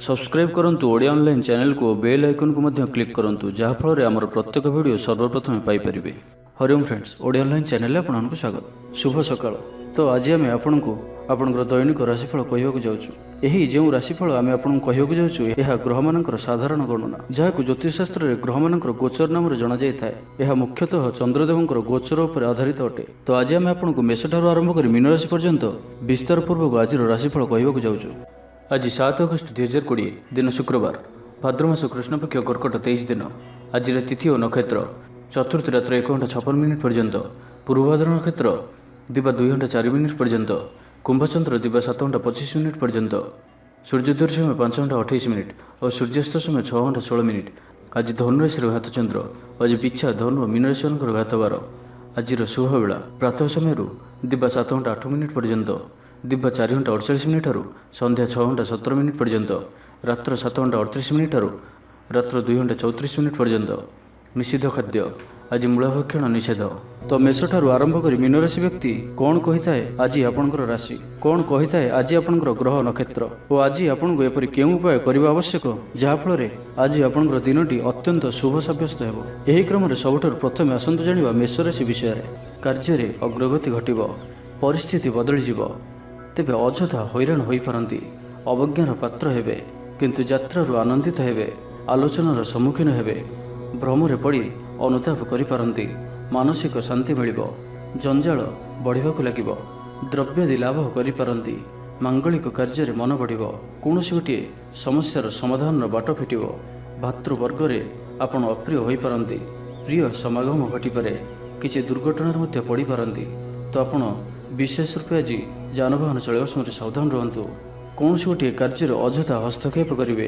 Subscribe करंतु Odia online channel को bell icon को मध्य क्लिक करंतु जहाँ फल आमर प्रत्येक वीडियो सर्वप्रथम Piper. Hariom friends, Odia online channel आपको स्वागत। शुभ सकाळ। तो आज आम आपको आपंकर दैनिक राशिफल कहवाक जाऊँ। यही जो राशिफल आम आपको कहवाक जाऊँ यह ग्रह मानकर साधारण गणना जहाँ ज्योतिषशास्त्र में ग्रह मानकर गोचर नाम जना जाए। यह मुख्यतः चंद्रदेवंकर गोचर उपर आधारित अटे। तो आज आम आपको मेष ठार आरंभ कर मीन राशि पर्यंत विस्तार पूर्वक आज राशिफल कहवाक जाऊँ। आज 7 अगस्त 2020 दिन शुक्रवार, भाद्रमास कृष्णपक्ष कर्कट 23 दिन। आज तिथि और नक्षत्र चतुर्थी रात्र 1 घंटा 56 मिनिट पर्यंत, पूर्वभाद्र नक्षत्र दिवा 2 घंटा 4 मिनिट पर्यंत, कुंभचंद्र दिवा 7 घंटा 25 मिनिट पर्यंत, सूर्योदय समय 5 घंटा 28 मिनिट और सूर्यास्त समय 6 घंटा 16 मिनिट। आज धनु राशि घात चंद्र, आज बिच्छा धनु और मीन राशि घात बार। आज शुभ बेला प्रातः समय दिवा 7 घंटा 8 मिनिट पर्यंत, दिवा 4 घंटा 48 मिनिट संध्या 6 घंटा 17 मिनिट पर्यंत, रात्र 7 घंटा 38 मिनिट रात्र 2 घंटा 34 मिनिट पर्यंत। निषिद्ध खाद्य आज मूला भक्षण निषेध। तो मेष ठारू आरंभ कर मीन राशि व्यक्ति कौन कही थाए आज आपणकर राशि, कौन कही थाए आज आपणकर ग्रह नक्षत्र और आज आपको एपरि केउं उपाय करबा आवश्यक जहाँ फल आज आपणकर दिनटी अत्यंत शुभ सब्यस्त हेबो। एही क्रम रे सबठारु प्रथमे आसंतु जानिबा मेष राशि विषय रे। कार्य रे अग्रगति घटिबो, परिस्थिति बदली जिवो, तेबे अଯଥା हैरान होई पारंती, अवज्ञार पात्र हेबे, किंतु यात्रारु आनंदित हेबे, आलोचनार सम्मुखीन हेबे, भ्रमरे पड़ी अनुताप करि पारंती, मानसिक शांति मिलिबो, जंजाल बढ़िबाकु लागिबो, द्रव्यादि लाभ करि पारंती, मांगलिक कार्य रे मन बढ़िबो, कोनोसी गोटे समस्यार समाधान बाट फिटिबो, भातृवर्ग रे आपण अप्रिय होई पारंती, प्रिय समागम घटी पारे, किछि दुर्घटनार मध्य पड़ी पारंती। तो आपण विशेष रूपे आज जानवाहन चलवा समय सावधान रुहतु। कौन गोटे कार्य अଯଥା हस्तक्षेप करेंगे,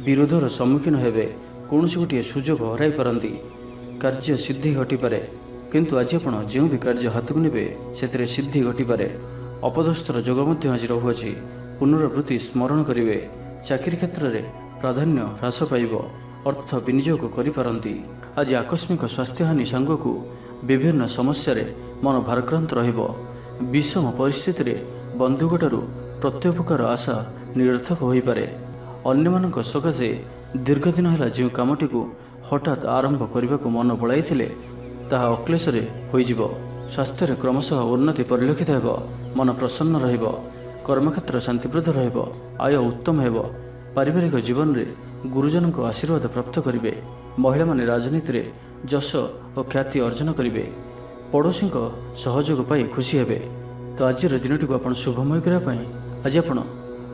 विरोधर सम्मुखीन हेबे, कौन गोटे सुजोग हराई पारंती, कार्य सिद्धि घटीपे, किंतु आज आप जो भी कार्य हाथ को ने से सिद्धि घटीपे। अपदस्थर जोग आज रहुअछि, पुनरावृत्ति स्मरण करेंगे, चाकरी क्षेत्र में प्राधान्य ह्रास पाइब, अर्थ विनियोग करिपारंती। आज आकस्मिक स्वास्थ्यहानि सांगकु विभिन्न समस्या मन भारक्रांत रहिबो। विषम परिस्थिति रे बंधुकठारु प्रत्युपकार आशा निरर्थक होई पारे। अन्यमानक सकाशे दीर्घ दिन है जो कामटी को हठात आरंभ करने को मन बड़ाई ताहा अक्लेशरे होइजिबो। स्वास्थ्य क्रमशः उन्नति परिलक्षित हेबो, मन प्रसन्न रहिबो, कर्मक्षेत्र शांतिप्रद रहिबो, आय उत्तम हेबो, पारिवारिक जीवन रे गुरुजन को आशीर्वाद प्राप्त करिवे, महिला माने राजनीति रे जश और ख्याति अर्जन करिवे, पड़ोशी सहयोग पाई खुशी हेबे। तो आज दिनटी को आपण शुभमय करने आज आप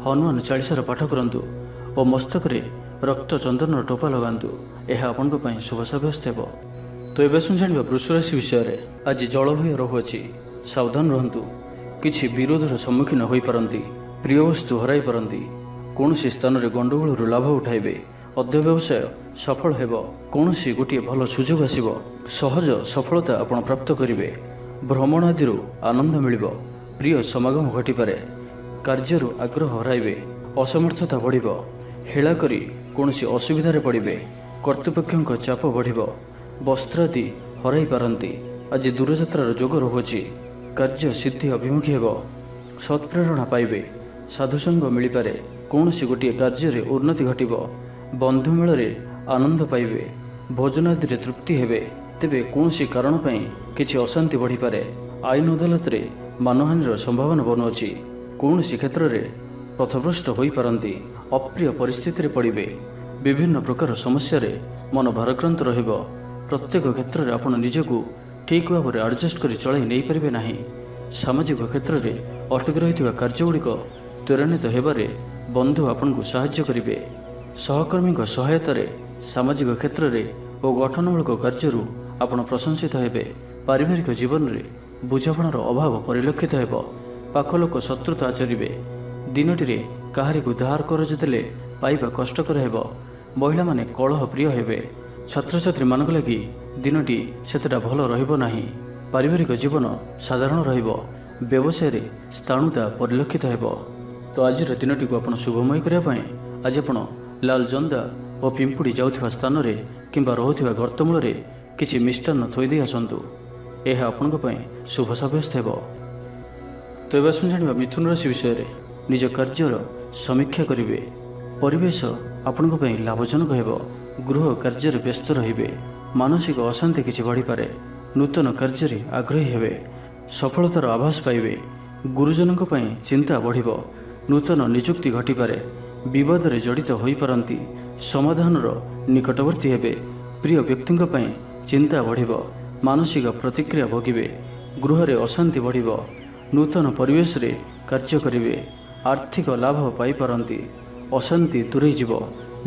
हनुमान चालीसार पाठ करंतु और मस्तक रे रक्त चंदन टोपा लगांतु, यह आपण शुभ सब्यस्त हेबो। तो एबे सुन जानिबा वृष राशि विषय रे। आज जलभय रहुअछि, सावधान रहंतु, किछि विरोधर सम्मुखीन होई पारंती, प्रिय वस्तु हराई पारंती, कौनसी स्थान रे गंडगोल लाभ उठाइबे, अद्य व्यवसाय सफल हेबो, कौनसी गोटे भल सुजोग आसिबो, सहज सफलता आपण प्राप्त करिवे, भ्रमण आदि आनंद मिलिबो, प्रिय समागम घटीपारे, कार्यरु आग्रह हराइबे, असमर्थता बढ़िबो, हेला करी कौनसी असुविधारे पड़िबे, कर्तृपक्षक चाप बढ़िबो, वस्त्रादि हराई पारंती। आज दूरयात्रार जोग रहुअछि, कार्य सिद्धि अभिमुखी हेबो, सत्प्रेरणा पाइबे, साधुसंग मिलिपारे, कौनसी गोटे कार्य उन्नति घटिबो, बंधु मेल आनंद पाइबे, भोजन आदि तृप्ति हेबे, तेबे कौनसी कारण पई किछि अशांति बढ़ी पारे, आईन अदालत रे मानहानिर संभावना बनुअछि, कौनसी क्षेत्र रे पथभ्रष्ट होई पारंती, अप्रिय परिस्थिति रे पड़िबे, विभिन्न प्रकार समस्या रे मन भारक्रांत रहिबो, प्रत्येक क्षेत्र रे आपण निजकु ठीक भाव में एडजस्ट करी चलाई नहीं पारिबे नाही। सामाजिक क्षेत्र रे अटकी रहिथिबा कार्यगुड़िक त्वरान्वित हेबारे बंधु आपनकु साहाय्य करिवे, सहकर्मी सहायता रे सामाजिक क्षेत्र रे और गठनमूलक कार्यरु आपण प्रशंसित हेबे, पारिवारिक जीवन रे बुझापणार अभाव परिलक्षित हेबो, पाख लोक शत्रुता आचरिबे, दिनटी रे काहारिकु धार करज देले पाइबा कष्टकर हेबो, महिला माने कलह प्रिय हेबे, छात्र छात्री मानक लगी दिनटी सेतटा भल रहिबो नाही, पारिवारिक जीवन साधारण रहिबो, व्यवसाय रे स्थाणुता परिलक्षित हेबो। तो आज दिनटी को आपण शुभमय करने आज आपण लाल जंदा और पिंपुड़ी जाउथिबा स्थान रे किंबा रहुथिबा गर्तमूल रे किछि मिष्टान्न थोई दे आसंतु, यह आपनक पई शुभ सब्यस्त हेबो। तो एबे सुन जानिबा मिथुन राशि विषय रे। निज कार्यर समीक्षा करिवे, ପରିବେଶ ଆପଣଙ୍କ ପାଇଁ ଲାଭଜନକ ହେବ। ଗୃହ କାର୍ଯ୍ୟରେ ବ୍ୟସ୍ତ ରହିବେ। ମାନସିକ ଅଶାନ୍ତି କିଛି ବଢ଼ିପାରେ। ନୂତନ କାର୍ଯ୍ୟରେ ଆଗ୍ରହୀ ହେବେ। ସଫଳତାର ଆଭାସ ପାଇବେ। ଗୁରୁଜନଙ୍କ ପାଇଁ ଚିନ୍ତା ବଢ଼ିବ। ନୂତନ ନିଯୁକ୍ତି ଘଟିପାରେ। ବିବାଦରେ ଜଡ଼ିତ ହୋଇପାରନ୍ତି। ସମାଧାନର ନିକଟବର୍ତ୍ତୀ ହେବେ। ପ୍ରିୟ ବ୍ୟକ୍ତିଙ୍କ ପାଇଁ ଚିନ୍ତା ବଢ଼ିବ। ମାନସିକ ପ୍ରତିକ୍ରିୟା ଭୋଗିବେ। ଗୃହରେ ଅଶାନ୍ତି ବଢ଼ିବ। ନୂତନ ପରିବେଶରେ କାର୍ଯ୍ୟ କରିବେ। ଆର୍ଥିକ ଲାଭ ପାଇପାରନ୍ତି। ଅଶାନ୍ତି ଦୂରେଇଯିବ।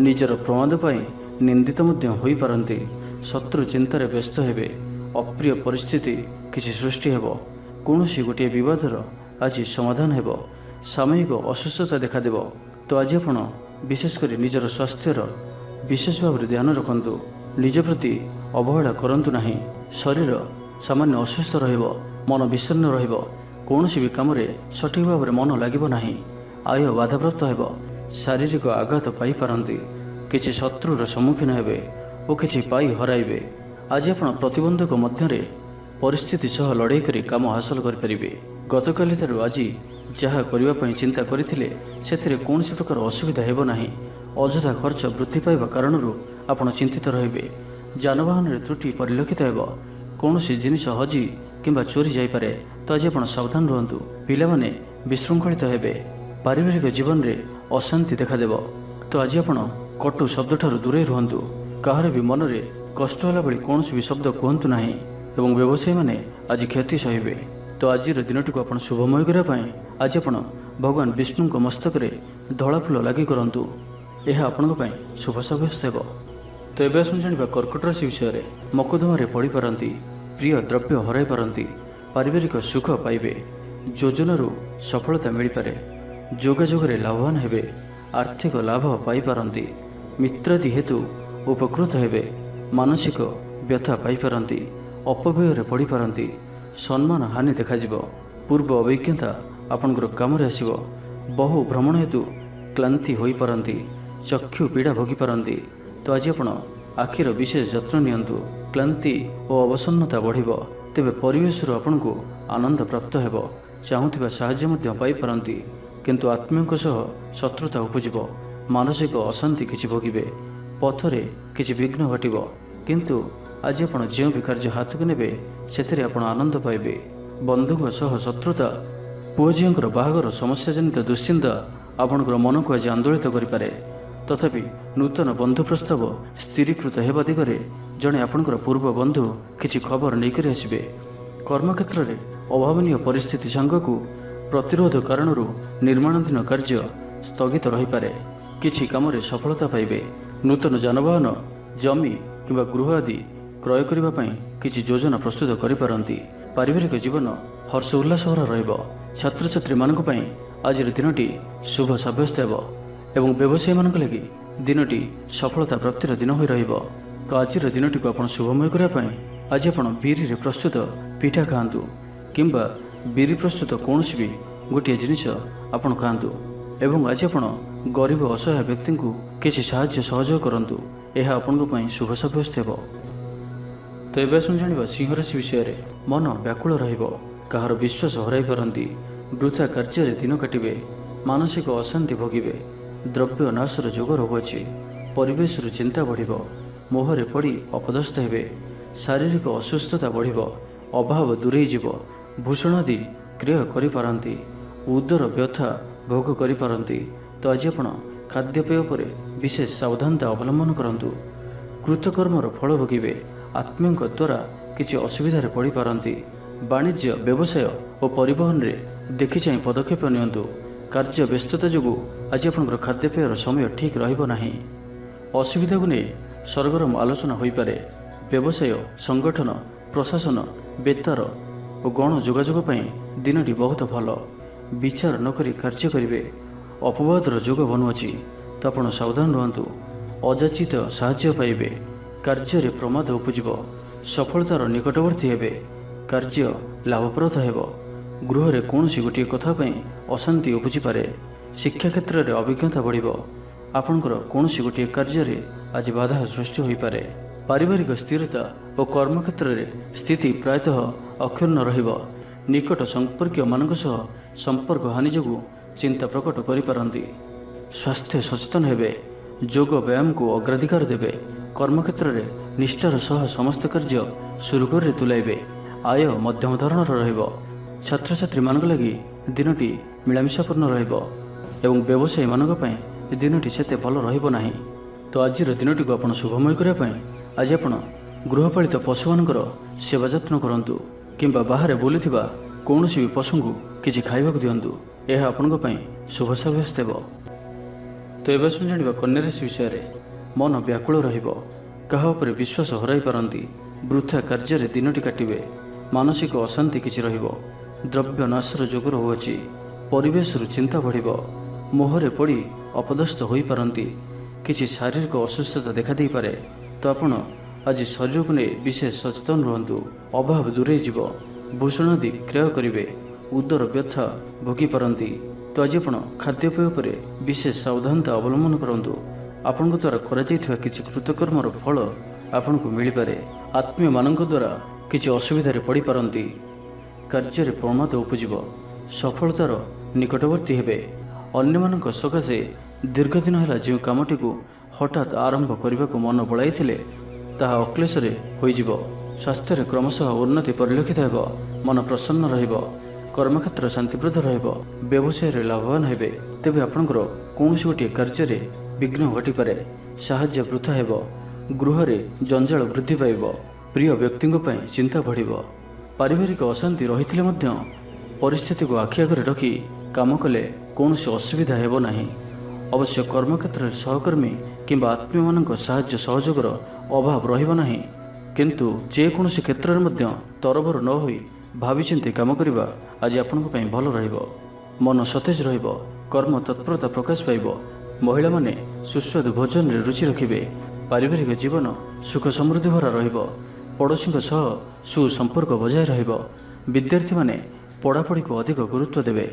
ନିଜର ପ୍ରମାଦ ପାଇଁ ନିନ୍ଦିତ ମଧ୍ୟ ହୋଇପାରନ୍ତି। ଶତ୍ରୁ ଚିନ୍ତାରେ ବ୍ୟସ୍ତ ହେବେ। ଅପ୍ରିୟ ପରିସ୍ଥିତି କିଛି ସୃଷ୍ଟି ହେବ। କୌଣସି ଗୋଟିଏ ବିବାଦର ଆଜି ସମାଧାନ ହେବ। ସାମୟିକ ଅସୁସ୍ଥତା ଦେଖାଦେବ। ତ ଆଜି ଆପଣ ବିଶେଷ କରି ନିଜର ସ୍ୱାସ୍ଥ୍ୟର ବିଶେଷ ଭାବରେ ଧ୍ୟାନ ରଖନ୍ତୁ। ନିଜ ପ୍ରତି ଅବହେଳା କରନ୍ତୁ ନାହିଁ। ଶରୀର ସାମାନ୍ୟ ଅସୁସ୍ଥ ରହିବ। ମନ ବିଷଣ୍ଣ ରହିବ। କୌଣସି ବି କାମରେ ସଠିକ୍ ଭାବରେ ମନ ଲାଗିବ ନାହିଁ। ଆୟ ବାଧାପ୍ରାପ୍ତ ହେବ। ଶାରୀରିକ ଆଘାତ ପାଇପାରନ୍ତି। କିଛି ଶତ୍ରୁର ସମ୍ମୁଖୀନ ହେବେ ଓ କିଛି ପାଇ ହରାଇବେ। ଆଜି ଆପଣ ପ୍ରତିବନ୍ଧକ ମଧ୍ୟରେ ପରିସ୍ଥିତି ସହ ଲଢ଼େଇ କରି କାମ ହାସଲ କରିପାରିବେ। ଗତକାଲିଠାରୁ ଆଜି ଯାହା କରିବା ପାଇଁ ଚିନ୍ତା କରିଥିଲେ ସେଥିରେ କୌଣସି ପ୍ରକାର ଅସୁବିଧା ହେବ ନାହିଁ। ଅଯଥା ଖର୍ଚ୍ଚ ବୃଦ୍ଧି ପାଇବା କାରଣରୁ ଆପଣ ଚିନ୍ତିତ ରହିବେ। ଯାନବାହନରେ ତ୍ରୁଟି ପରିଲକ୍ଷିତ ହେବ। କୌଣସି ଜିନିଷ ହଜି କିମ୍ବା ଚୋରି ଯାଇପାରେ। ତ ଆଜି ଆପଣ ସାବଧାନ ରୁହନ୍ତୁ। ପିଲାମାନେ ବିଶୃଙ୍ଖଳିତ ହେବେ। ପାରିବାରିକ ଜୀବନରେ ଅଶାନ୍ତି ଦେଖାଦେବ। ତ ଆଜି ଆପଣ କଟୁ ଶବ୍ଦଠାରୁ ଦୂରେଇ ରୁହନ୍ତୁ। କାହାର ବି ମନରେ କଷ୍ଟ ହେଲା ଭଳି କୌଣସି ବି ଶବ୍ଦ କୁହନ୍ତୁ ନାହିଁ ଏବଂ ବ୍ୟବସାୟୀମାନେ ଆଜି କ୍ଷତି ସହିବେ। ତ ଆଜିର ଦିନଟିକୁ ଆପଣ ଶୁଭମୟ କରିବା ପାଇଁ ଆଜି ଆପଣ ଭଗବାନ ବିଷ୍ଣୁଙ୍କ ମସ୍ତକରେ ଧଳା ଫୁଲ ଲାଗି କରନ୍ତୁ। ଏହା ଆପଣଙ୍କ ପାଇଁ ଶୁଭ ସାବ୍ୟସ୍ତ ହେବ। ତ ଏବେ ଆସନ୍ତୁ ଜାଣିବା କର୍କଟ ରାଶି ବିଷୟରେ। ମକଦ୍ଦମାରେ ପଡ଼ିପାରନ୍ତି। ପ୍ରିୟ ଦ୍ରବ୍ୟ ହରାଇ ପାରନ୍ତି। ପାରିବାରିକ ସୁଖ ପାଇବେ। ଯୋଜନାରୁ ସଫଳତା ମିଳିପାରେ। ଯୋଗାଯୋଗରେ ଲାଭବାନ ହେବେ। ଆର୍ଥିକ ଲାଭ ପାଇପାରନ୍ତି। ମିତ୍ରାଦି ହେତୁ ଉପକୃତ ହେବେ। ମାନସିକ ବ୍ୟଥା ପାଇପାରନ୍ତି। ଅପବ୍ୟୟରେ ପଡ଼ିପାରନ୍ତି। ସମ୍ମାନ ହାନି ଦେଖାଯିବ। ପୂର୍ବ ଅଭିଜ୍ଞତା ଆପଣଙ୍କର କାମରେ ଆସିବ। ବହୁ ଭ୍ରମଣ ହେତୁ କ୍ଳାନ୍ତି ହୋଇପାରନ୍ତି। ଚକ୍ଷୁ ପୀଡ଼ା ଭୋଗିପାରନ୍ତି। ତ ଆଜି ଆପଣ ଆଖିର ବିଶେଷ ଯତ୍ନ ନିଅନ୍ତୁ। କ୍ଳାନ୍ତି ଓ ଅବସନ୍ନତା ବଢ଼ିବ। ତେବେ ପରିବେଶରୁ ଆପଣଙ୍କୁ ଆନନ୍ଦ ପ୍ରାପ୍ତ ହେବ। ଚାହୁଁଥିବା ସାହାଯ୍ୟ ମଧ୍ୟ ପାଇପାରନ୍ତି। କିନ୍ତୁ ଆତ୍ମୀୟଙ୍କ ସହ ଶତ୍ରୁତା ଉପୁଜିବ। ମାନସିକ ଅଶାନ୍ତି କିଛି ଭୋଗିବେ। ପଥରେ କିଛି ବିଘ୍ନ ଘଟିବ। କିନ୍ତୁ ଆଜି ଆପଣ ଯେଉଁ ବି କାର୍ଯ୍ୟ ହାତକୁ ନେବେ ସେଥିରେ ଆପଣ ଆନନ୍ଦ ପାଇବେ। ବନ୍ଧୁଙ୍କ ସହ ଶତ୍ରୁତା, ପୁଅ ଝିଅଙ୍କର ବାହାଘର ସମସ୍ୟାଜନିତ ଦୁଶ୍ଚିନ୍ତା ଆପଣଙ୍କର ମନକୁ ଆଜି ଆନ୍ଦୋଳିତ କରିପାରେ। ତଥାପି ନୂତନ ବନ୍ଧୁ ପ୍ରସ୍ତାବ ସ୍ଥିରୀକୃତ ହେବା ଦିଗରେ ଜଣେ ଆପଣଙ୍କର ପୂର୍ବ ବନ୍ଧୁ କିଛି ଖବର ନେଇକରି ଆସିବେ। କର୍ମକ୍ଷେତ୍ରରେ ଅଭାବନୀୟ ପରିସ୍ଥିତି ସାଙ୍ଗକୁ ପ୍ରତିରୋଧ କାରଣରୁ ନିର୍ମାଣାଧୀନ କାର୍ଯ୍ୟ ସ୍ଥଗିତ ରହିପାରେ। କିଛି କାମରେ ସଫଳତା ପାଇବେ। ନୂତନ ଯାନବାହନ, ଜମି କିମ୍ବା ଗୃହ ଆଦି କ୍ରୟ କରିବା ପାଇଁ କିଛି ଯୋଜନା ପ୍ରସ୍ତୁତ କରିପାରନ୍ତି। ପାରିବାରିକ ଜୀବନ ହର୍ଷ ଉଲ୍ଲାସ ଭରା ରହିବ। ଛାତ୍ରଛାତ୍ରୀମାନଙ୍କ ପାଇଁ ଆଜିର ଦିନଟି ଶୁଭ ସାବ୍ୟସ୍ତ ହେବ ଏବଂ ବ୍ୟବସାୟୀମାନଙ୍କ ଲାଗି ଦିନଟି ସଫଳତା ପ୍ରାପ୍ତିର ଦିନ ହୋଇ ରହିବ। ତ ଆଜିର ଦିନଟିକୁ ଆପଣ ଶୁଭମୟ କରିବା ପାଇଁ ଆଜି ଆପଣ ବିରିରେ ପ୍ରସ୍ତୁତ ପିଠା ଖାଆନ୍ତୁ କିମ୍ବା ବିରି ପ୍ରସ୍ତୁତ କୌଣସି ବି ଗୋଟିଏ ଜିନିଷ ଆପଣ ଖାଆନ୍ତୁ ଏବଂ ଆଜି ଆପଣ ଗରିବ ଅସହାୟ ବ୍ୟକ୍ତିଙ୍କୁ କିଛି ସାହାଯ୍ୟ ସହଯୋଗ କରନ୍ତୁ। ଏହା ଆପଣଙ୍କ ପାଇଁ ଶୁଭ ସାବ୍ୟସ୍ତ ହେବ। ତ ଏବେ ଆସନ୍ତୁ ଜାଣିବା ସିଂହ ରାଶି ବିଷୟରେ। ମନ ବ୍ୟାକୁଳ ରହିବ। କାହାର ବିଶ୍ୱାସ ହରାଇ ପାରନ୍ତି। ବୃଥା କାର୍ଯ୍ୟରେ ଦିନ କାଟିବେ। ମାନସିକ ଅଶାନ୍ତି ଭୋଗିବେ। ଦ୍ରବ୍ୟ ନାଶର ଯୋଗ ରହୁଅଛି। ପରିବେଶରୁ ଚିନ୍ତା ବଢ଼ିବ। ମୋହରେ ପଡ଼ି ଅପଦସ୍ଥ ହେବେ। ଶାରୀରିକ ଅସୁସ୍ଥତା ବଢ଼ିବ। ଅଭାବ ଦୂରେଇଯିବ। ଭୂଷଣ ଆଦି କ୍ରୟ କରିପାରନ୍ତି। ଉଦର ବ୍ୟଥା ଭୋଗ କରିପାରନ୍ତି। ତ ଆଜି ଆପଣ ଖାଦ୍ୟପେୟ ଉପରେ ବିଶେଷ ସାବଧାନତା ଅବଲମ୍ବନ କରନ୍ତୁ। କୃତକର୍ମର ଫଳ ଭୋଗିବେ। ଆତ୍ମୀୟଙ୍କ ଦ୍ୱାରା କିଛି ଅସୁବିଧାରେ ପଡ଼ିପାରନ୍ତି। ବାଣିଜ୍ୟ, ବ୍ୟବସାୟ ଓ ପରିବହନରେ ଦେଖିଚାହିଁ ପଦକ୍ଷେପ ନିଅନ୍ତୁ। କାର୍ଯ୍ୟ ବ୍ୟସ୍ତତା ଯୋଗୁଁ ଆଜି ଆପଣଙ୍କର ଖାଦ୍ୟପେୟର ସମୟ ଠିକ୍ ରହିବ ନାହିଁ। ଅସୁବିଧାକୁ ନେଇ ସରଗରମ ଆଲୋଚନା ହୋଇପାରେ। ବ୍ୟବସାୟ, ସଂଗଠନ, ପ୍ରଶାସନ, ବେତାର ଓ ଗଣ ଯୋଗାଯୋଗ ପାଇଁ ଦିନଟି ବହୁତ ଭଲ। ବିଚାର ନକରି କାର୍ଯ୍ୟ କରିବେ। ଅପବାଦର ଯୋଗ ବନୁଅଛି। ତ ଆପଣ ସାବଧାନ ରୁହନ୍ତୁ। ଅଯାଚିତ ସାହାଯ୍ୟ ପାଇବେ। କାର୍ଯ୍ୟରେ ପ୍ରମାଦ ଉପୁଜିବ। ସଫଳତାର ନିକଟବର୍ତ୍ତୀ ହେବେ। କାର୍ଯ୍ୟ ଲାଭପ୍ରଦ ହେବ। ଗୃହରେ କୌଣସି ଗୋଟିଏ କଥା ପାଇଁ ଅଶାନ୍ତି ଉପୁଜିପାରେ। ଶିକ୍ଷା କ୍ଷେତ୍ରରେ ଅଭିଜ୍ଞତା ବଢ଼ିବ। ଆପଣଙ୍କର କୌଣସି ଗୋଟିଏ କାର୍ଯ୍ୟରେ ଆଜି ବାଧା ସୃଷ୍ଟି ହୋଇପାରେ। ପାରିବାରିକ ସ୍ଥିରତା ଓ କର୍ମକ୍ଷେତ୍ରରେ ସ୍ଥିତି ପ୍ରାୟତଃ ଅକ୍ଷୁଣ୍ଣ ରହିବ। ନିକଟ ସମ୍ପର୍କୀୟମାନଙ୍କ ସହ ସମ୍ପର୍କ ହାନି ଯୋଗୁଁ ଚିନ୍ତା ପ୍ରକଟ କରିପାରନ୍ତି। स्वास्थ्य सचेतन हेबे, जोग व्यायाम को अग्राधिकार देवे, कर्मक्षेत्र में निष्ठार सह समस्त कार्य सुरुखुर तुलाइबे, आय मध्यम धरणर रहिबो, छात्र छात्री मानक लगी दिनटी मिलामिशापूर्ण रहिबो एवं व्यवसायी मानक पय दिनटी सेते भल रहिबो नाही। तो आजिर दिनटी को आपण शुभमय करिया पय आज आपण गृहपालित पशु मानकर सेवा जत्न करंतु किंबा बाहर बुलुथिबा कौनसी भी पशु को किछि खाइबाक दियंतु, यह आपनक पय शुभ साब्यस्त हेबो। तो एबे सुन जानिबा कन्या राशि विषय रे। मन व्याकुल रहिबो, काहा उपरे विश्वास हराई पारंती, वृथा कार्य रे दिनटी काटिबे, मानसिक अशांति किछि रहिबो, द्रव्य नाशर जोगर होउछि, परिवेश रु चिंता बढ़िबो, मोहरे पड़ी अपदस्थ होई पारंती, किछि शारीरिक असुस्थता देखा देई पारे। तो आपण आज शरीर को नहीं विशेष सचेतन रुहतु, अभाव दूरे जीव, भूषण आदि क्रय करेंगे, उदर व्यथा भोगी पारंती। तो आज आप खाद्यपेय पर विशेष सावधानता अवलंबन करंतु, आपण द्वारा करा किछि कृतकर्मर फल आपण को मिल पारे। आत्मीय मानक द्वारा किछि असुविधा पड़ी पारंती, कार्य प्रमाद उपजिव, सफलतार निकटवर्ती हेबे, अन्य मानक सकाशे दीर्घ दिन है जो कामटी को हठात आरंभ करने को मन बड़ाई ताहा अक्लेशरे होइजिव। स्वास्थ्य क्रमशः उन्नति परिलक्षित हेब, मन प्रसन्न रहिबो, कर्मक्षेत्र शांतिप्रद रहिबो, व्यवसाय रे लाभवान हेबे। तेबे आपनकर कौनसी गोटे कार्य रे विघ्न घटी पारे, साहाय्य वृथा हेबो, गृह रे जंजाल वृद्धि पाइबो, प्रिय व्यक्ति पय चिंता बढ़िबो, पारिवारिक अशांति रहिथिले मध्य परिस्थिति को आखि आगे रखी काम कले कौनसी असुविधा हेबो नाही। अवश्य कर्मक्षेत्र सहकर्मी किंबा आत्मीय मानक साहाय्य सहयोगर अभाव रहिबो नाही, किंतु जेकोसी क्षेत्र में तरबर न होई भावी चिंती काम करबा आज आपन को पय भल रहिबो, मन सतेज रहिबो, कर्म तत्परता प्रकाश पाइबो, महिला माने सुस्वादु भोजन रे रुचि रखिबे, पारिवारिक जीवन सुख समृद्धि भरा रहिबो, पड़ोसी सह सुसंपर्क बजाय रहिबो, विद्यार्थी माने पढ़ापढ़ी को अधिक गुरुत्व देवे,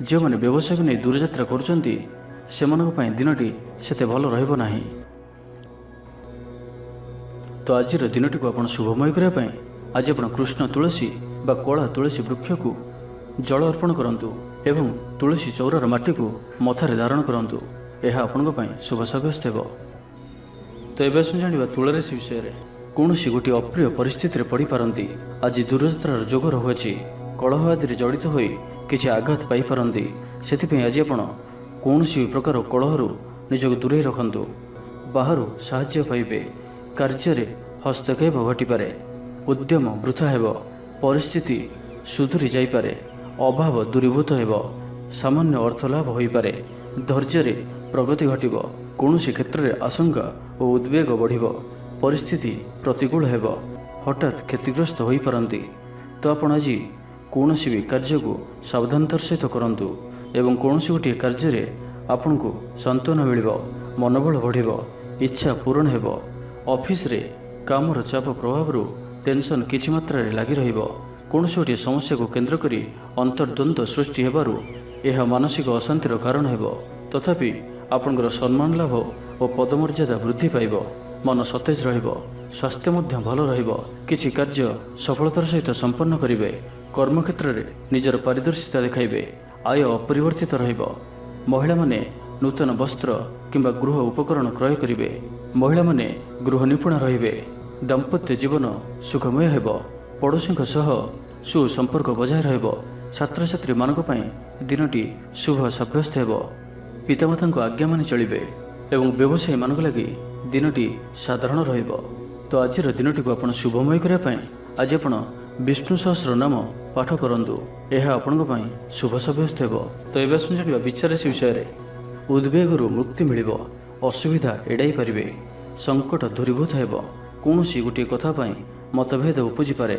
जो माने व्यवसाय को नहीं दूरयात्रा करुचंती सेमानक पय दिनटी सेते भल रहिबो नाही। तो आजिर दिनटी को आपण शुभमय करिया पय आज आपण कृष्ण तुलसी बा कला तुलसी वृक्ष को जल अर्पण करंतु एवं तुलसी चौरार माटी को मथारे धारण करंतु, यह आपनक पय शुभ साब्यस्त हेबो। तो एबे सुन जानिबा तुला राशि विषय रे। कौनसी गोटे अप्रिय परिस्थिति रे पड़ी पारंती, आज दूरयात्रार जोग रहुछि, कलह आदि जड़ित होई किछि आघात पाई पारंती, सेथिपय आज आपण कौनसी प्रकार कलहरु निजक दूरे रखंतु, बाहरु साहाय्य पाइबे, कार्य रे हस्तक्षेप घटिपारे, उद्यम वृथा हेबो, परिस्थिति सुधुरी जाइपारे, अभाव दूरीभूत हेबो, सामान्य अर्थ लाभ होइपारे, धैर्य रे प्रगति घटिबो, कौनसी क्षेत्र रे आशंका और उद्वेग बढ़िबो, परिस्थिति प्रतिकूल हेबो, हठात क्षतिग्रस्त होई पारंती। तो आपण आज कौनसी भी कार्य को सावधानतार सहित करंतु एवं कौनसी गोटे कार्य रे आपन को सांत्वना मिलिबो, मनोबल बढ़िबो, इच्छा पूर्ण हेबो, ऑफिस रे कामर चाप प्रभाव टेंशन किछि मात्रा रे लागि रहिबो, कौनसी गोटे समस्या को केंद्र करी अंतर्द्वंद सृष्टि हेबारु यह मानसिक अशांतिर कारण हेबो, तथापि आपनकर सम्मान लाभ और पदमर्यादा वृद्धि पाइबो, मन सतेज रहिबो, स्वास्थ्य मध्य भल रहिबो, किछि कार्य सफलतार सहित संपन्न करिवे, कर्मक्षेत्र रे निजर पारदर्शिता देखाइबे, आय अपरिवर्तित रहिबो, महिला माने नूतन वस्त्र किंबा गृह उपकरण क्रय करिवे, महिला माने गृह निपुण रहिबे, दाम्पत्य जीवन सुखमय हेबो, पड़ोसी सह सुसंपर्क बजाय रहिबो, छात्र छात्री मानक पय दिनटी शुभ साब्यस्त हेबो, पितामाता को आज्ञा मानि चलिबे एवं व्यवसायी मानक लगी दिनटी साधारण रहिबो। तो आजिर दिनटी को आपण शुभमय करिया पय आज आपण विष्णु सहस्र नाम पाठ करंतु, यह आपनक पय शुभ साब्यस्त हेबो। तो एबे सुन जानिबा विचार राशि विषय रे। उद्वेगरु मुक्ति मिलिबो, असुविधा एडाई पारिबे, संकट दूरीभूत हेबो, कौनसी गोटे कथा पय मतभेद उपजी पारे,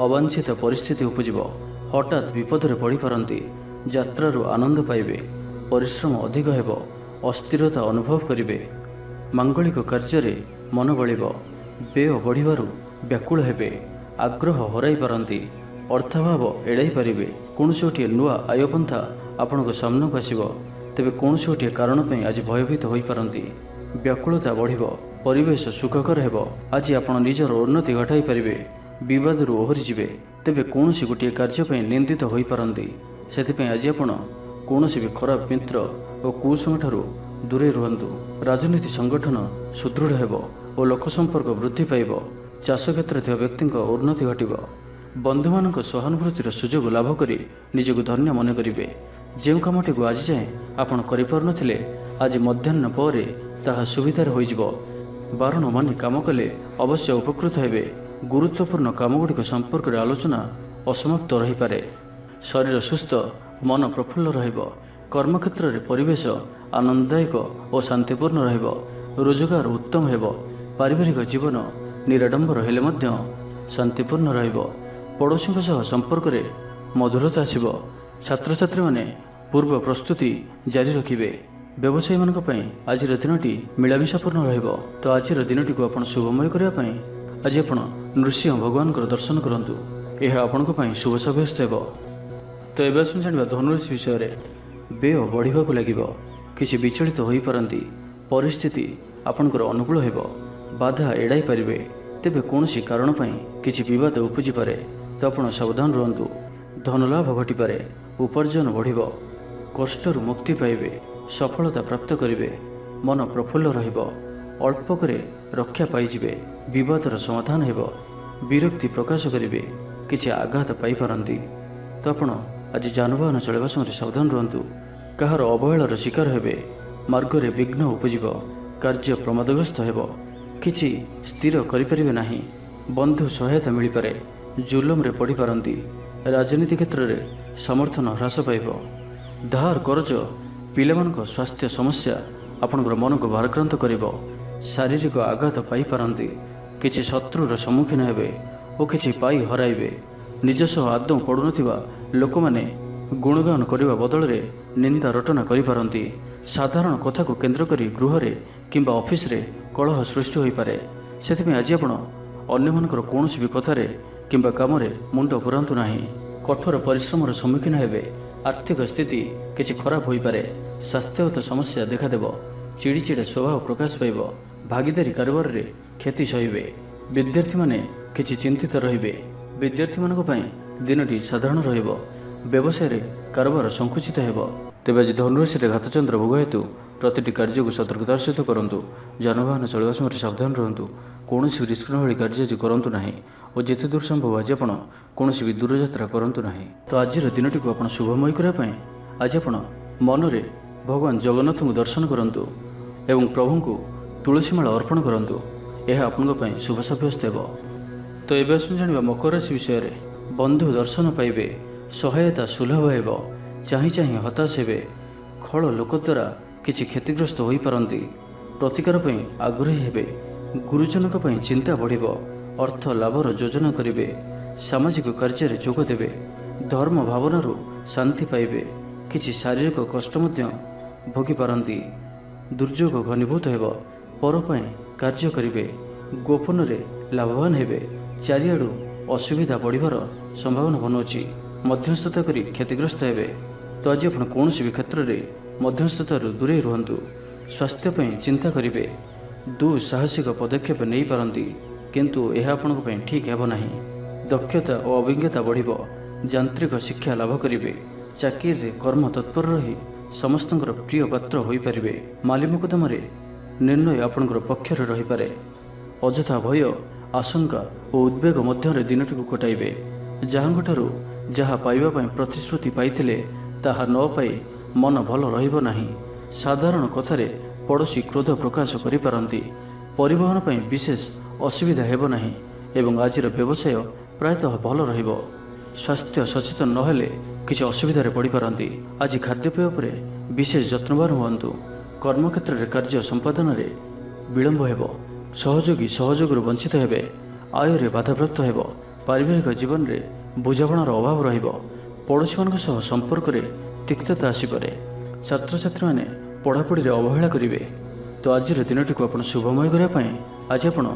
अवांछित परिस्थिति उपजिबो, हठात विपद रे पड़ी पारंती, यात्रारु आनंद पाइबे, परिश्रम अधिक हेबो, अस्थिरता अनुभव करिवे, मांगलिक कार्य रे मन बळिबो, व्यय बढ़िबारु व्याकुल हेबे, आग्रह हराई पारंती, अर्थाभाव एड़ाई पारिबे, कौनसी गोटे नुआ आयपंथा आपनक सामना को आसिबो, तेबे कौनसी गोटे कारण पय आज भयभीत होई पारंती, व्याकुलता बढ़िबो, परिवेश सुखकर हेबो, आज आपण निजर उन्नति घटाई पारिबे, विवादरु ओहरी जिवे, तेबे कौनसी गोटे कार्य पय निंदित होई पारंती, सेथिपय आज आपण कौनसी भी खराब मित्र और कुसंग ठारू ଦୂରେଇ ରୁହନ୍ତୁ। ରାଜନୀତି ସଂଗଠନ ସୁଦୃଢ଼ ହେବ ଓ ଲୋକ ସମ୍ପର୍କ ବୃଦ୍ଧି ପାଇବ। ଚାଷ କ୍ଷେତ୍ରରେ ଥିବା ବ୍ୟକ୍ତିଙ୍କ ଉନ୍ନତି ଘଟିବ। ବନ୍ଧୁମାନଙ୍କ ସହାନୁଭୂତିର ସୁଯୋଗ ଲାଭ କରି ନିଜକୁ ଧନ୍ୟ ମନେ କରିବେ। ଯେଉଁ କାମଟିକୁ ଆଜି ଯାଏଁ ଆପଣ କରିପାରୁନଥିଲେ, ଆଜି ମଧ୍ୟାହ୍ନ ପରେ ତାହା ସୁବିଧାରେ ହୋଇଯିବ। ବାରଣ ମାନି କାମ କଲେ ଅବଶ୍ୟ ଉପକୃତ ହେବେ। ଗୁରୁତ୍ୱପୂର୍ଣ୍ଣ କାମଗୁଡ଼ିକ ସମ୍ପର୍କରେ ଆଲୋଚନା ଅସମାପ୍ତ ରହିପାରେ। ଶରୀର ସୁସ୍ଥ, ମନ ପ୍ରଫୁଲ୍ଲ ରହିବ। କର୍ମକ୍ଷେତ୍ରରେ ପରିବେଶ ଆନନ୍ଦଦାୟକ ଓ ଶାନ୍ତିପୂର୍ଣ୍ଣ ରହିବ। ରୋଜଗାର ଉତ୍ତମ ହେବ। ପାରିବାରିକ ଜୀବନ ନିରାଡମ୍ବର ହେଲେ ମଧ୍ୟ ଶାନ୍ତିପୂର୍ଣ୍ଣ ରହିବ। ପଡ଼ୋଶୀଙ୍କ ସହ ସମ୍ପର୍କରେ ମଧୁରତା ଆସିବ। ଛାତ୍ରଛାତ୍ରୀମାନେ ପୂର୍ବ ପ୍ରସ୍ତୁତି ଜାରି ରଖିବେ। ବ୍ୟବସାୟୀମାନଙ୍କ ପାଇଁ ଆଜିର ଦିନଟି ମିଳାମିଶାପୂର୍ଣ୍ଣ ରହିବ। ତ ଆଜିର ଦିନଟିକୁ ଆପଣ ଶୁଭମୟ କରିବା ପାଇଁ ଆଜି ଆପଣ ନୃସିଂହ ଭଗବାନଙ୍କର ଦର୍ଶନ କରନ୍ତୁ। ଏହା ଆପଣଙ୍କ ପାଇଁ ଶୁଭ ସାବ୍ୟସ୍ତ ହେବ। ତ ଏବେ ଆସନ୍ତୁ ଜାଣିବା ଧନୁରାଶି ବିଷୟରେ। ବ୍ୟୟ ବଢ଼ିବାକୁ ଲାଗିବ। କିଛି ବିଚଳିତ ହୋଇପାରନ୍ତି। ପରିସ୍ଥିତି ଆପଣଙ୍କର ଅନୁକୂଳ ହେବ। ବାଧା ଏଡ଼ାଇ ପାରିବେ। ତେବେ କୌଣସି କାରଣ ପାଇଁ କିଛି ବିବାଦ ଉପୁଜିପାରେ, ତ ଆପଣ ସାବଧାନ ରୁହନ୍ତୁ। ଧନଲାଭ ଘଟିପାରେ। ଉପାର୍ଜନ ବଢ଼ିବ। କଷ୍ଟରୁ ମୁକ୍ତି ପାଇବେ। ସଫଳତା ପ୍ରାପ୍ତ କରିବେ। ମନ ପ୍ରଫୁଲ୍ଲ ରହିବ। ଅଳ୍ପକରେ ରକ୍ଷା ପାଇଯିବେ। ବିବାଦର ସମାଧାନ ହେବ। ବିରକ୍ତି ପ୍ରକାଶ କରିବେ। କିଛି ଆଘାତ ପାଇପାରନ୍ତି, ତ ଆପଣ ଆଜି ଯାନବାହନ ଚଳାଇବା ସମୟରେ ସାବଧାନ ରୁହନ୍ତୁ। କାହାର ଅବହେଳାର ଶିକାର ହେବେ। ମାର୍ଗରେ ବିଘ୍ନ ଉପୁଜିବ। କାର୍ଯ୍ୟ ପ୍ରମାଦଗ୍ରସ୍ତ ହେବ। କିଛି ସ୍ଥିର କରିପାରିବେ ନାହିଁ। ବନ୍ଧୁ ସହାୟତା ମିଳିପାରେ। ଜୁଲମରେ ପଡ଼ିପାରନ୍ତି। ରାଜନୀତି କ୍ଷେତ୍ରରେ ସମର୍ଥନ ହ୍ରାସ ପାଇବ। ଧାର କରଜ, ପିଲାମାନଙ୍କ ସ୍ୱାସ୍ଥ୍ୟ ସମସ୍ୟା ଆପଣଙ୍କର ମନକୁ ଭାରାକ୍ରାନ୍ତ କରିବ। ଶାରୀରିକ ଆଘାତ ପାଇପାରନ୍ତି। କିଛି ଶତ୍ରୁର ସମ୍ମୁଖୀନ ହେବେ ଓ କିଛି ପାଇ ହରାଇବେ। ନିଜ ସହ ଆଦୌ ପଡ଼ୁନଥିବା ଲୋକମାନେ ଗୁଣଗାନ କରିବା ବଦଳରେ ନିନ୍ଦା ରଟନା କରିପାରନ୍ତି। ସାଧାରଣ କଥାକୁ କେନ୍ଦ୍ର କରି ଗୃହରେ କିମ୍ବା ଅଫିସରେ କଳହ ସୃଷ୍ଟି ହୋଇପାରେ। ସେଥିପାଇଁ ଆଜି ଆପଣ ଅନ୍ୟମାନଙ୍କର କୌଣସି ବି କଥାରେ କିମ୍ବା କାମରେ ମୁଣ୍ଡ ପୁରାନ୍ତୁ ନାହିଁ। କଠୋର ପରିଶ୍ରମର ସମ୍ମୁଖୀନ ହେବେ। ଆର୍ଥିକ ସ୍ଥିତି କିଛି ଖରାପ ହୋଇପାରେ। ସ୍ୱାସ୍ଥ୍ୟଗତ ସମସ୍ୟା ଦେଖାଦେବ। ଚିଡ଼ିଚିଡ଼ା ସ୍ୱଭାବ ପ୍ରକାଶ ପାଇବ। ଭାଗିଦାରୀ କାରବାରରେ କ୍ଷତି ସହିବେ। ବିଦ୍ୟାର୍ଥୀମାନେ କିଛି ଚିନ୍ତିତ ରହିବେ। ବିଦ୍ୟାର୍ଥୀମାନଙ୍କ ପାଇଁ ଦିନଟି ସାଧାରଣ ରହିବ। ବ୍ୟବସାୟରେ କାରବାର ସଙ୍କୁଚିତ ହେବ। ତେବେ ଆଜି ଧନୁରାଶିରେ ଘାତଚନ୍ଦ୍ର ଭୋଗ ହେତୁ ପ୍ରତିଟି କାର୍ଯ୍ୟକୁ ସତର୍କତାର ସହିତ କରନ୍ତୁ। ଯାନବାହନ ଚଳିବା ସମୟରେ ସାବଧାନ ରୁହନ୍ତୁ। କୌଣସି ରିସ୍କ ଭଳି କାର୍ଯ୍ୟ ଆଜି କରନ୍ତୁ ନାହିଁ ଓ ଯେତେ ଦୂର ସମ୍ଭବ ଆଜି ଆପଣ କୌଣସି ବି ଦୂରଯାତ୍ରା କରନ୍ତୁ ନାହିଁ। ତ ଆଜିର ଦିନଟିକୁ ଆପଣ ଶୁଭମୟ କରିବା ପାଇଁ ଆଜି ଆପଣ ମନରେ ଭଗବାନ ଜଗନ୍ନାଥଙ୍କୁ ଦର୍ଶନ କରନ୍ତୁ ଏବଂ ପ୍ରଭୁଙ୍କୁ ତୁଳସୀମାଳ ଅର୍ପଣ କରନ୍ତୁ। ଏହା ଆପଣଙ୍କ ପାଇଁ ଶୁଭ ସାବ୍ୟସ୍ତ ହେବ। ତ ଏବେ ଆସନ୍ତୁ ଜାଣିବା ମକର ରାଶି ବିଷୟରେ। ବନ୍ଧୁ ଦର୍ଶନ ପାଇବେ। ସହାୟତା ସୁଲଭ ହେବ। ଚାହିଁ ଚାହିଁ ହତାଶ ହେବେ। ଖଳ ଲୋକ ଦ୍ୱାରା କିଛି କ୍ଷତିଗ୍ରସ୍ତ ହୋଇପାରନ୍ତି। ପ୍ରତିକାର ପାଇଁ ଆଗ୍ରହୀ ହେବେ। ଗୁରୁଜନଙ୍କ ପାଇଁ ଚିନ୍ତା ବଢ଼ିବ। ଅର୍ଥ ଲାଭର ଯୋଜନା କରିବେ। ସାମାଜିକ କାର୍ଯ୍ୟରେ ଯୋଗ ଦେବେ। ଧର୍ମ ଭାବନାରୁ ଶାନ୍ତି ପାଇବେ। କିଛି ଶାରୀରିକ କଷ୍ଟ ମଧ୍ୟ ଭୋଗିପାରନ୍ତି। ଦୁର୍ଯୋଗ ଘନୀଭୂତ ହେବ। ପର ପାଇଁ କାର୍ଯ୍ୟ କରିବେ। ଗୋପନରେ ଲାଭବାନ ହେବେ। ଚାରିଆଡ଼ୁ ଅସୁବିଧା ବଢ଼ିବାର ସମ୍ଭାବନା ବନୁଅଛି। ମଧ୍ୟସ୍ଥତା କରି କ୍ଷତିଗ୍ରସ୍ତ ହେବେ। ତ ଆଜି ଆପଣ କୌଣସି ବି କ୍ଷେତ୍ରରେ ମଧ୍ୟସ୍ଥତାରୁ ଦୂରେଇ ରୁହନ୍ତୁ। ସ୍ୱାସ୍ଥ୍ୟ ପାଇଁ ଚିନ୍ତା କରିବେ। ଦୁଃସାହସିକ ପଦକ୍ଷେପ ନେଇପାରନ୍ତି, କିନ୍ତୁ ଏହା ଆପଣଙ୍କ ପାଇଁ ଠିକ୍ ହେବ ନାହିଁ। ଦକ୍ଷତା ଓ ଅଭିଜ୍ଞତା ବଢ଼ିବ। ଯାନ୍ତ୍ରିକ ଶିକ୍ଷା ଲାଭ କରିବେ। ଚାକିରିରେ କର୍ମ ତତ୍ପର ରହି ସମସ୍ତଙ୍କର ପ୍ରିୟ ପାତ୍ର ହୋଇପାରିବେ। ମାଲି ମୋକଦ୍ଦମାରେ ନିର୍ଣ୍ଣୟ ଆପଣଙ୍କର ପକ୍ଷରେ ରହିପାରେ। ଅଯଥା ଭୟ, ଆଶଙ୍କା ଓ ଉଦ୍ବେଗ ମଧ୍ୟରେ ଦିନଟିକୁ କଟାଇବେ। ଯାହାଙ୍କଠାରୁ ଯାହା ପାଇବା ପାଇଁ ପ୍ରତିଶ୍ରୁତି ପାଇଥିଲେ ତାହା ନ ପାଇ ମନ ଭଲ ରହିବ ନାହିଁ। ସାଧାରଣ କଥାରେ ପଡ଼ୋଶୀ କ୍ରୋଧ ପ୍ରକାଶ କରିପାରନ୍ତି। ପରିବହନ ପାଇଁ ବିଶେଷ ଅସୁବିଧା ହେବ ନାହିଁ ଏବଂ ଆଜିର ବ୍ୟବସାୟ ପ୍ରାୟତଃ ଭଲ ରହିବ। ସ୍ୱାସ୍ଥ୍ୟ ସଚେତନ ନହେଲେ କିଛି ଅସୁବିଧାରେ ପଡ଼ିପାରନ୍ତି। ଆଜି ଖାଦ୍ୟପେୟ ଉପରେ ବିଶେଷ ଯତ୍ନବାନ ହୁଅନ୍ତୁ। କର୍ମକ୍ଷେତ୍ରରେ କାର୍ଯ୍ୟ ସମ୍ପାଦନରେ ବିଳମ୍ବ ହେବ। ସହଯୋଗୀ ସହଯୋଗରୁ ବଞ୍ଚିତ ହେବେ। ଆୟରେ ବାଧାପ୍ରାପ୍ତ ହେବ। ପାରିବାରିକ ଜୀବନରେ ବୁଝାମଣାର ଅଭାବ ରହିବ। ପଡ଼ୋଶୀମାନଙ୍କ ସହ ସମ୍ପର୍କରେ ତିକ୍ତତା ଆସିପାରେ। ଛାତ୍ରଛାତ୍ରୀମାନେ ପଢ଼ାପଢ଼ିରେ ଅବହେଳା କରିବେ। ତ ଆଜିର ଦିନଟିକୁ ଆପଣ ଶୁଭମୟ କରିବା ପାଇଁ ଆଜି ଆପଣ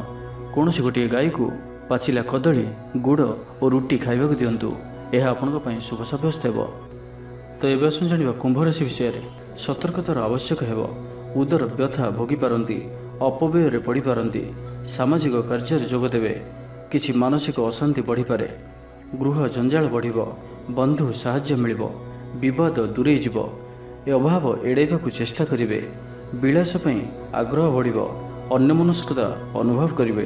କୌଣସି ଗୋଟିଏ ଗାଈକୁ ପାଚିଲା କଦଳୀ, ଗୁଡ଼ ଓ ରୁଟି ଖାଇବାକୁ ଦିଅନ୍ତୁ। ଏହା ଆପଣଙ୍କ ପାଇଁ ଶୁଭ ସାବ୍ୟସ୍ତ ହେବ। ତ ଏବେ ଆସନ୍ତୁ ଜାଣିବା କୁମ୍ଭ ରାଶି ବିଷୟରେ। ସତର୍କତାର ଆବଶ୍ୟକ ହେବ। ଉଦର ବ୍ୟଥା ଭୋଗିପାରନ୍ତି। ଅପବ୍ୟୟରେ ପଡ଼ିପାରନ୍ତି। ସାମାଜିକ କାର୍ଯ୍ୟରେ ଯୋଗ ଦେବେ। କିଛି ମାନସିକ ଅଶାନ୍ତି ବଢ଼ିପାରେ। ଗୃହ ଜଞ୍ଜାଳ ବଢ଼ିବ। ବନ୍ଧୁ ସାହାଯ୍ୟ ମିଳିବ। ବିବାଦ ଦୂରେଇ ଯିବ। ଏ ଅଭାବ ଏଡ଼ାଇବାକୁ ଚେଷ୍ଟା କରିବେ। ବିଳାସ ପାଇଁ ଆଗ୍ରହ ବଢ଼ିବ। ଅନ୍ୟମନସ୍କତା ଅନୁଭବ କରିବେ।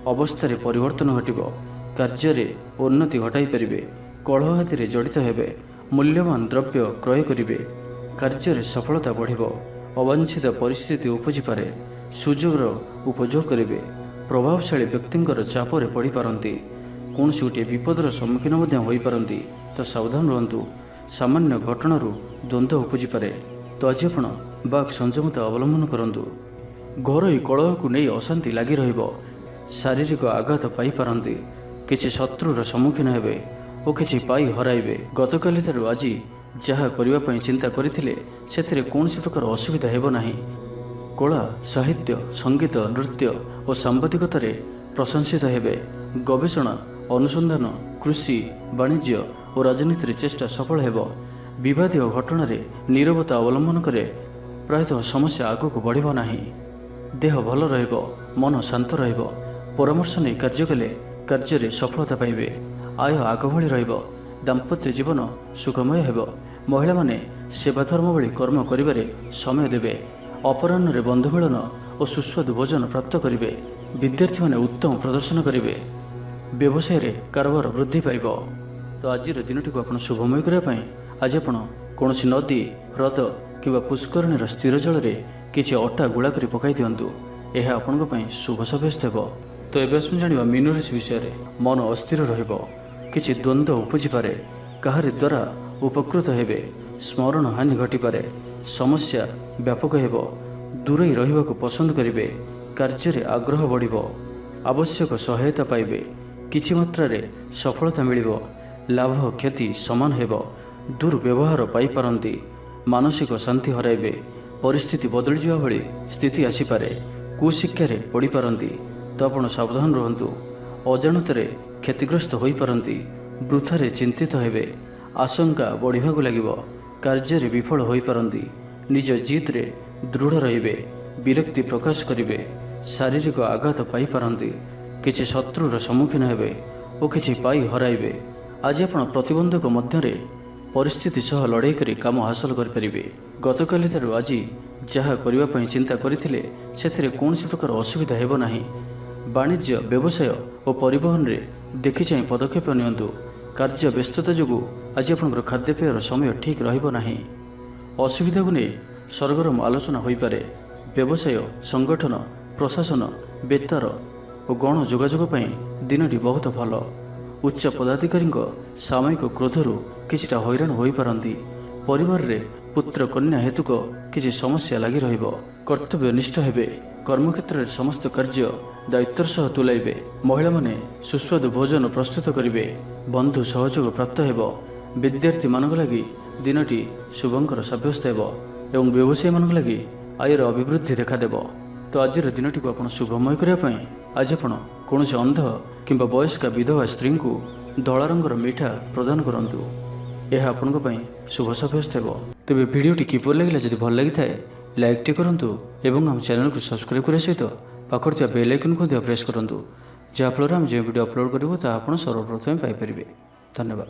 ଅବସ୍ଥାରେ ପରିବର୍ତ୍ତନ ଘଟିବ। କାର୍ଯ୍ୟରେ ଉନ୍ନତି ଘଟାଇ ପାରିବେ। କଳହ ଆଦିରେ ଜଡ଼ିତ ହେବେ। ମୂଲ୍ୟବାନ ଦ୍ରବ୍ୟ କ୍ରୟ କରିବେ। କାର୍ଯ୍ୟରେ ସଫଳତା ବଢ଼ିବ। ଅବାଞ୍ଛିତ ପରିସ୍ଥିତି ଉପୁଜିପାରେ। ସୁଯୋଗର ଉପଯୋଗ କରିବେ। ପ୍ରଭାବଶାଳୀ ବ୍ୟକ୍ତିଙ୍କର ଚାପରେ ପଡ଼ିପାରନ୍ତି। କୌଣସି ଗୋଟିଏ ବିପଦର ସମ୍ମୁଖୀନ ମଧ୍ୟ ହୋଇପାରନ୍ତି, ତ ସାବଧାନ ରୁହନ୍ତୁ। ସାମାନ୍ୟ ଘଟଣାରୁ ଦ୍ୱନ୍ଦ୍ୱ ଉପୁଜିପାରେ, ତ ଆଜି ଆପଣ ବାକ୍ ସଂଯମତା ଅବଲମ୍ବନ କରନ୍ତୁ। ଘରୋଇ କଳହକୁ ନେଇ ଅଶାନ୍ତି ଲାଗି ରହିବ। ଶାରୀରିକ ଆଘାତ ପାଇପାରନ୍ତି। କିଛି ଶତ୍ରୁର ସମ୍ମୁଖୀନ ହେବେ ଓ କିଛି ପାଇ ହରାଇବେ। ଗତକାଲି ଠାରୁ ଆଜି ଯାହା କରିବା ପାଇଁ ଚିନ୍ତା କରିଥିଲେ ସେଥିରେ କୌଣସି ପ୍ରକାର ଅସୁବିଧା ହେବ ନାହିଁ। କଳା, ସାହିତ୍ୟ, ସଙ୍ଗୀତ, ନୃତ୍ୟ ଓ ସାମ୍ବାଦିକତାରେ ପ୍ରଶଂସିତ ହେବେ। ଗବେଷଣା, ଅନୁସନ୍ଧାନ, କୃଷି, ବାଣିଜ୍ୟ ଓ ରାଜନୀତିରେ ଚେଷ୍ଟା ସଫଳ ହେବ। ବିବାଦୀୟ ଘଟଣାରେ ନୀରବତା ଅବଲମ୍ବନ କରେ ପ୍ରାୟତଃ ସମସ୍ୟା ଆଗକୁ ବଢ଼ିବ ନାହିଁ। ଦେହ ଭଲ ରହିବ, ମନ ଶାନ୍ତ ରହିବ। ପରାମର୍ଶ ନେଇ କାର୍ଯ୍ୟ କଲେ କାର୍ଯ୍ୟରେ ସଫଳତା ପାଇବେ। ଆୟ ଆଗ ଭଳି ରହିବ। ଦାମ୍ପତ୍ୟ ଜୀବନ ସୁଖମୟ ହେବ। ମହିଳାମାନେ ସେବାଧର୍ମ ଭଳି କର୍ମ କରିବାରେ ସମୟ ଦେବେ। ଅପରାହ୍ନରେ ବନ୍ଧୁ ମିଳନ ଓ ସୁସ୍ୱାଦୁ ଭୋଜନ ପ୍ରାପ୍ତ କରିବେ। ବିଦ୍ୟାର୍ଥୀମାନେ ଉତ୍ତମ ପ୍ରଦର୍ଶନ କରିବେ। ବ୍ୟବସାୟରେ କାରବାର ବୃଦ୍ଧି ପାଇବ। ତ ଆଜିର ଦିନଟିକୁ ଆପଣ ଶୁଭମୟ କରିବା ପାଇଁ ଆଜି ଆପଣ କୌଣସି ନଦୀ, ହ୍ରଦ କିମ୍ବା ପୁଷ୍କରିଣୀର ସ୍ଥିର ଜଳରେ କିଛି ଅଟା ଗୁଳା କରି ପକାଇ ଦିଅନ୍ତୁ। ଏହା ଆପଣଙ୍କ ପାଇଁ ଶୁଭ ସାବ୍ୟସ୍ତ ହେବ। ତ ଏବେ ଆସନ୍ତୁ ଜାଣିବା ମୀନ ରାଶି ବିଷୟରେ। ମନ ଅସ୍ଥିର ରହିବ। କିଛି ଦ୍ୱନ୍ଦ୍ୱ ଉପୁଜିପାରେ। କାହାରି ଦ୍ୱାରା ଉପକୃତ ହେବେ। ସ୍ମରଣ ହାନି ଘଟିପାରେ। ସମସ୍ୟା ବ୍ୟାପକ ହେବ। ଦୂରେଇ ରହିବାକୁ ପସନ୍ଦ କରିବେ। କାର୍ଯ୍ୟରେ ଆଗ୍ରହ ବଢ଼ିବ। ଆବଶ୍ୟକ ସହାୟତା ପାଇବେ। କିଛି ମାତ୍ରାରେ ସଫଳତା ମିଳିବ। ଲାଭ କ୍ଷତି ସମାନ ହେବ। ଦୁର୍ବ୍ୟବହାର ପାଇପାରନ୍ତି। ମାନସିକ ଶାନ୍ତି ହରାଇବେ। ପରିସ୍ଥିତି ବଦଳିଯିବା ଭଳି ସ୍ଥିତି ଆସିପାରେ। କୁଶିକ୍ଷାରେ ପଡ଼ିପାରନ୍ତି, ତ ଆପଣ ସାବଧାନ ରୁହନ୍ତୁ। ଅଜାଣତରେ କ୍ଷତିଗ୍ରସ୍ତ ହୋଇପାରନ୍ତି। ବୃଥାରେ ଚିନ୍ତିତ ହେବେ। ଆଶଙ୍କା ବଢ଼ିବାକୁ ଲାଗିବ। କାର୍ଯ୍ୟରେ ବିଫଳ ହୋଇପାରନ୍ତି। ନିଜ ଜିଦ୍ରେ ଦୃଢ଼ ରହିବେ। ବିରକ୍ତି ପ୍ରକାଶ କରିବେ। ଶାରୀରିକ ଆଘାତ ପାଇପାରନ୍ତି। କିଛି ଶତ୍ରୁର ସମ୍ମୁଖୀନ ହେବେ ଓ କିଛି ପାଇ ହରାଇବେ। ଆଜି ଆପଣ ପ୍ରତିବନ୍ଧକ ମଧ୍ୟରେ ପରିସ୍ଥିତି ସହ ଲଢ଼େଇ କରି କାମ ହାସଲ କରିପାରିବେ। ଗତକାଲି ଠାରୁ ଆଜି ଯାହା କରିବା ପାଇଁ ଚିନ୍ତା କରିଥିଲେ ସେଥିରେ କୌଣସି ପ୍ରକାର ଅସୁବିଧା ହେବ ନାହିଁ। ବାଣିଜ୍ୟ, ବ୍ୟବସାୟ ଓ ପରିବହନରେ ଦେଖିଚାହିଁ ପଦକ୍ଷେପ ନିଅନ୍ତୁ। କାର୍ଯ୍ୟ ବ୍ୟସ୍ତତା ଯୋଗୁଁ ଆଜି ଆପଣଙ୍କର ଖାଦ୍ୟପେୟର ସମୟ ଠିକ୍ ରହିବ ନାହିଁ। ଅସୁବିଧାକୁ ନେଇ ସରଗରମ ଆଲୋଚନା ହୋଇପାରେ। ବ୍ୟବସାୟ, ସଂଗଠନ, ପ୍ରଶାସନ, ବେତାର ଓ ଗଣ ଯୋଗାଯୋଗ ପାଇଁ ଦିନଟି ବହୁତ ଭଲ। ଉଚ୍ଚ ପଦାଧିକାରୀଙ୍କ ସାମୟିକ କ୍ରୋଧରୁ କିଛିଟା ହଇରାଣ ହୋଇପାରନ୍ତି। ପରିବାରରେ ପୁତ୍ର କନ୍ୟା ହେତୁକ କିଛି ସମସ୍ୟା ଲାଗି ରହିବ। କର୍ତ୍ତବ୍ୟନିଷ୍ଠ ହେବେ। କର୍ମକ୍ଷେତ୍ରରେ ସମସ୍ତ କାର୍ଯ୍ୟ ଦାୟିତ୍ୱର ସହ ତୁଲାଇବେ। ମହିଳାମାନେ ସୁସ୍ୱାଦୁ ଭୋଜନ ପ୍ରସ୍ତୁତ କରିବେ। ବନ୍ଧୁ ସହଯୋଗ ପ୍ରାପ୍ତ ହେବ। ବିଦ୍ୟାର୍ଥୀମାନଙ୍କ ଲାଗି ଦିନଟି ଶୁଭଙ୍କର ସାବ୍ୟସ୍ତ ହେବ ଏବଂ ବ୍ୟବସାୟୀମାନଙ୍କ ଲାଗି ଆୟର ଅଭିବୃଦ୍ଧି ଦେଖାଦେବ। ତ ଆଜିର ଦିନଟିକୁ ଆପଣ ଶୁଭମୟ କରିବା ପାଇଁ ଆଜି ଆପଣ କୌଣସି ଅନ୍ଧ କିମ୍ବା ବୟସ୍କା ବିଧବା ସ୍ତ୍ରୀଙ୍କୁ ଧଳା ରଙ୍ଗର ମିଠା ପ୍ରଦାନ କରନ୍ତୁ। ଏହା ଆପଣଙ୍କ ପାଇଁ ଶୁଭ ସାବ୍ୟସ୍ତ ହେବ। ତେବେ ଭିଡ଼ିଓଟି କିପରି ଲାଗିଲା? ଯଦି ଭଲ ଲାଗିଥାଏ ଲାଇକ୍ଟି କରନ୍ତୁ ଏବଂ ଆମ ଚ୍ୟାନେଲକୁ ସବସ୍କ୍ରାଇବ୍ କରିବା ସହିତ ପାଖରେ ଥିବା ବେଲ୍ ଆଇକନ୍କୁ ମଧ୍ୟ ପ୍ରେସ୍ କରନ୍ତୁ, ଯାହାଫଳରେ ଆମେ ଯେଉଁ ଭିଡ଼ିଓ ଅପଲୋଡ଼ କରିବୁ ତାହା ଆପଣ ସର୍ବପ୍ରଥମେ ପାଇପାରିବେ। ଧନ୍ୟବାଦ।